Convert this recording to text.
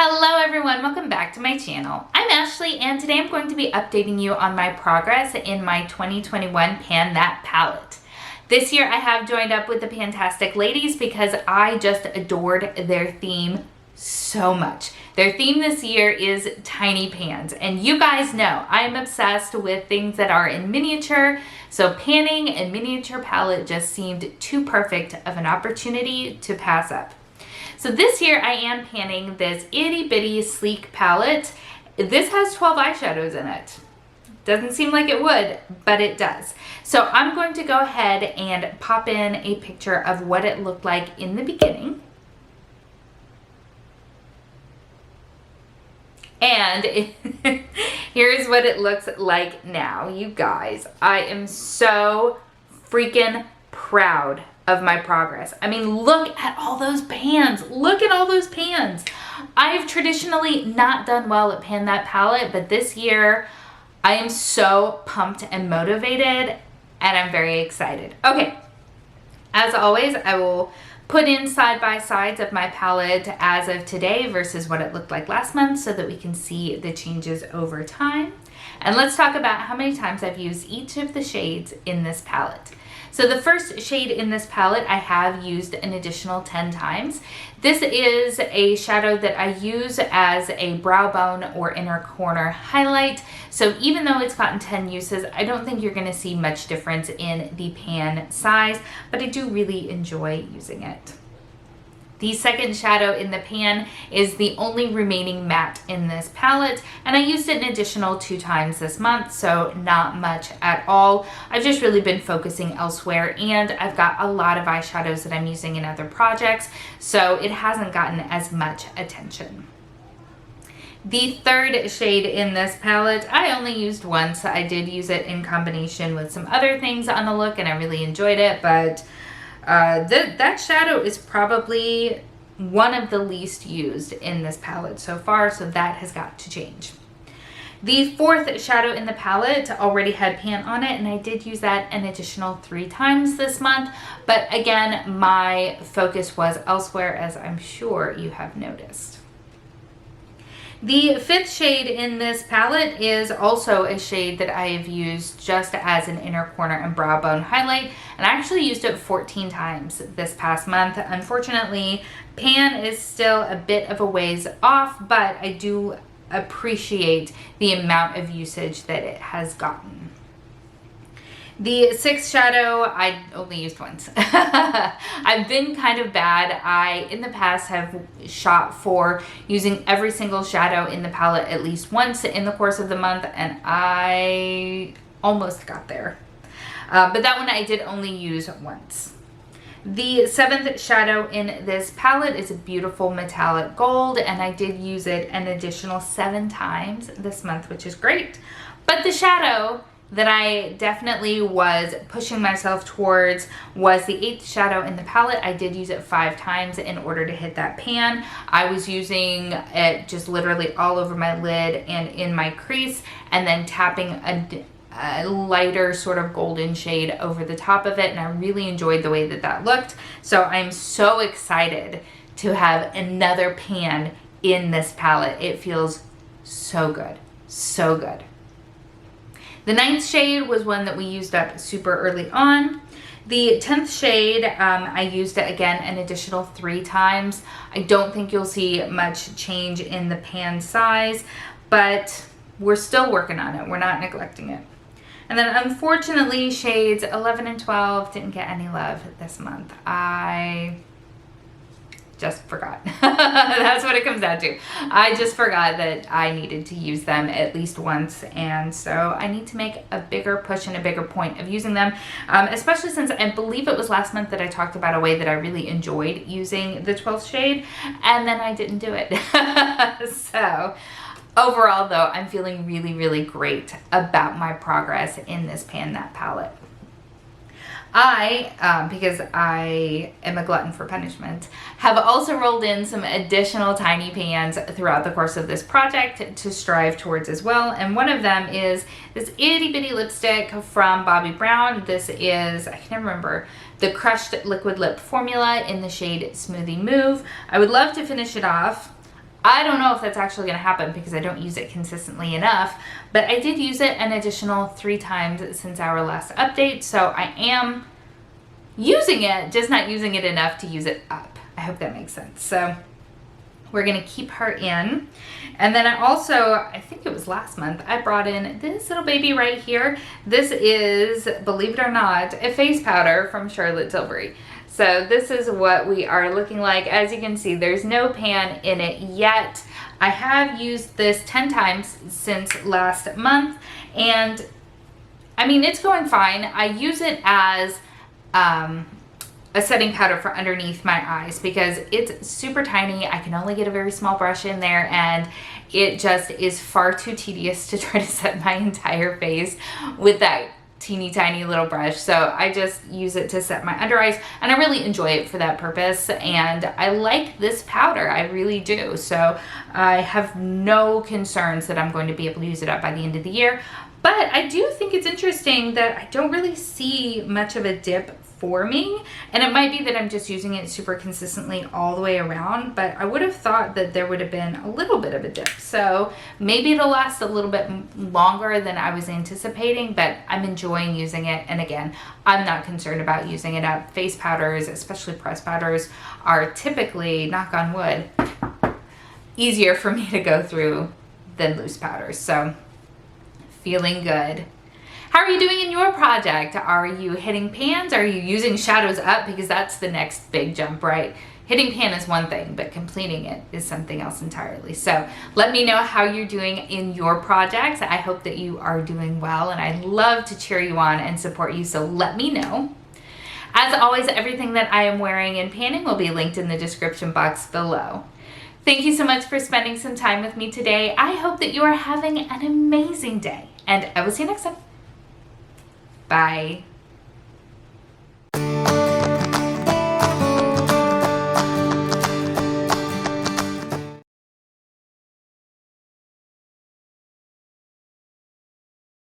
Hello everyone, welcome back to my channel. I'm Ashley and today I'm going to be updating you on my progress in my 2021 Pan That palette. This year I have joined up with the PANtastic Ladies because I just adored their theme so much. Their theme this year is tiny pans, and you guys know I am obsessed with things that are in miniature, so panning and miniature palette just seemed too perfect of an opportunity to pass up. So this year I am panning this itty bitty sleek palette. This has 12 eyeshadows in it. Doesn't seem like it would, but it does. So I'm going to go ahead and pop in a picture of what it looked like in the beginning. And here's what it looks like now. You guys, I am so freaking proud of my progress. I mean, look at all those pans. Look at all those pans. I've traditionally not done well at Pan That palette, but this year I am so pumped and motivated, and I'm very excited. Okay, as always, I will put in side by sides of my palette as of today versus what it looked like last month so that we can see the changes over time. And let's talk about how many times I've used each of the shades in this palette. So the first shade in this palette I have used an additional 10 times. This is a shadow that I use as a brow bone or inner corner highlight. So even though it's gotten 10 uses, I don't think you're gonna see much difference in the pan size, but I do really enjoy using it. The second shadow in the pan is the only remaining matte in this palette, and I used it an additional 2 times this month, so not much at all. I've just really been focusing elsewhere, and I've got a lot of eyeshadows that I'm using in other projects, so it hasn't gotten as much attention. The third shade in this palette, I only used once. I did use it in combination with some other things on the look, and I really enjoyed it, but that shadow is probably one of the least used in this palette so far, so that has got to change. The fourth shadow in the palette already had pan on it, and I did use that an additional 3 times this month, but again, my focus was elsewhere, as I'm sure you have noticed. The fifth shade in this palette is also a shade that I have used just as an inner corner and brow bone highlight, and I actually used it 14 times this past month. Unfortunately, pan is still a bit of a ways off, but I do appreciate the amount of usage that it has gotten. The sixth shadow I only used once. I've been kind of bad. I, in the past, have shot for using every single shadow in the palette at least once in the course of the month, and I almost got there. But that one I did only use once. The seventh shadow in this palette is a beautiful metallic gold, and I did use it an additional 7 times this month, which is great. But the shadow that I definitely was pushing myself towards was the 8th shadow in the palette. I did use it 5 times in order to hit that pan. I was using it just literally all over my lid and in my crease, and then tapping a lighter sort of golden shade over the top of it, and I really enjoyed the way that that looked. So I'm so excited to have another pan in this palette. It feels so good, so good. The 9th shade was one that we used up super early on. The 10th shade, I used it again an additional 3 times. I don't think you'll see much change in the pan size, but we're still working on it. We're not neglecting it. And then unfortunately, shades 11 and 12 didn't get any love this month. I just forgot. That's what it comes down to. I just forgot that I needed to use them at least once, and so I need to make a bigger push and a bigger point of using them, especially since I believe it was last month that I talked about a way that I really enjoyed using the 12th shade, and then I didn't do it. So overall though, I'm feeling really, really great about my progress in this Pan That palette. Because I am a glutton for punishment, have also rolled in some additional tiny pans throughout the course of this project to strive towards as well. And one of them is this itty bitty lipstick from Bobbi Brown. This is, I can never remember, the Crushed Liquid Lip Formula in the shade Smoothie Move. I would love to finish it off. I don't know if that's actually going to happen because I don't use it consistently enough, but I did use it an additional 3 times since our last update, so I am using it, just not using it enough to use it up. I hope that makes sense. So we're going to keep her in. And then I also, I think it was last month, I brought in this little baby right here. This is, believe it or not, a face powder from Charlotte Tilbury. So this is what we are looking like. As you can see, there's no pan in it yet. I have used this 10 times since last month, and I mean, it's going fine. I use it as a setting powder for underneath my eyes because it's super tiny. I can only get a very small brush in there, and it just is far too tedious to try to set my entire face with that teeny tiny little brush. So I just use it to set my under eyes, and I really enjoy it for that purpose, and I like this powder, I really do. So I have no concerns that I'm going to be able to use it up by the end of the year. But I do think it's interesting that I don't really see much of a dip forming, and it might be that I'm just using it super consistently all the way around, but I would have thought that there would have been a little bit of a dip. So maybe it'll last a little bit longer than I was anticipating, but I'm enjoying using it. And again, I'm not concerned about using it up. Face powders, especially pressed powders, are typically, knock on wood, easier for me to go through than loose powders. So feeling good. How are you doing in your project? Are you hitting pans? Are you using shadows up? Because that's the next big jump, right? Hitting pan is one thing, but completing it is something else entirely. So let me know how you're doing in your projects. I hope that you are doing well, and I love to cheer you on and support you, so let me know. As always, everything that I am wearing in panning will be linked in the description box below. Thank you so much for spending some time with me today. I hope that you are having an amazing day, and I will see you next time. Bye.